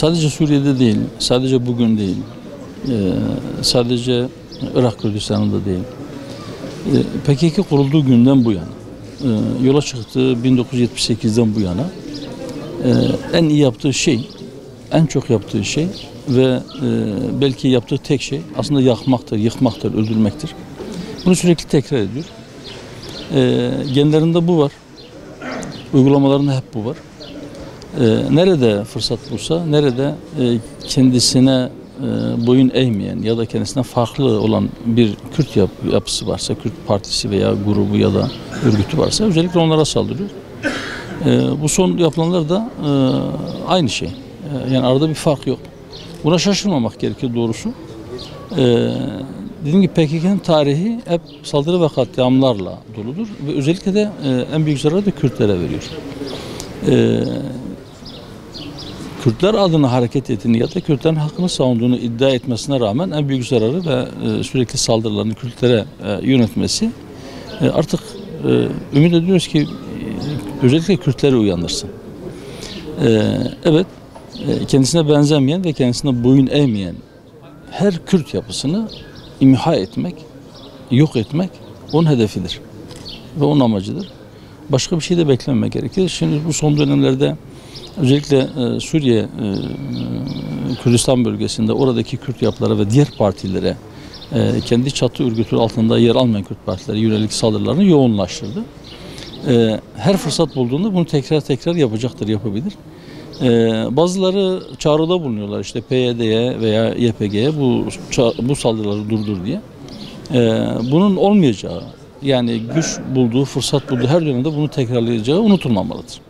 Sadece Suriye'de değil, sadece bugün değil, sadece Irak Kürdistan'ında değil. PKK kurulduğu günden bu yana, yola çıktığı 1978'den bu yana en iyi yaptığı şey, en çok yaptığı şey ve belki yaptığı tek şey aslında yakmaktır, yıkmaktır, öldürmektir. Bunu sürekli tekrar ediyor. Genlerinde bu var, uygulamalarında hep bu var. Nerede fırsat bulsa, nerede kendisine boyun eğmeyen ya da kendisinden farklı olan bir Kürt yapısı varsa, Kürt partisi veya grubu ya da örgütü varsa özellikle onlara saldırıyor. Bu son yapılanlar da aynı şey. Yani arada bir fark yok. Buna şaşırmamak gerekir doğrusu. Dediğim gibi PKK'nın tarihi hep saldırı ve katliamlarla doludur ve özellikle de en büyük zararı da Kürtlere veriyor. Kürtler adına hareket ettiğini ya da Kürtlerin hakkını savunduğunu iddia etmesine rağmen en büyük zararı ve sürekli saldırılarını Kürtlere yönetmesi artık ümit ediyoruz ki özellikle Kürtleri uyandırsın. Evet, kendisine benzemeyen ve kendisine boyun eğmeyen her Kürt yapısını imha etmek, yok etmek onun hedefidir ve onun amacıdır. Başka bir şey de beklenmemek gerekir. Şimdi bu son dönemlerde özellikle Suriye, Kürdistan bölgesinde oradaki Kürt yapılara ve diğer partilere kendi çatı örgütü altında yer almayan Kürt partilere yönelik saldırılarını yoğunlaştırdı. Her fırsat bulduğunda bunu tekrar yapacaktır, yapabilir. Bazıları çağrıda bulunuyorlar işte PYD'ye veya YPG'ye bu saldırıları durdur diye. Bunun olmayacağı, yani güç bulduğu, fırsat bulduğu her dönemde bunu tekrarlayacağı unutulmamalıdır.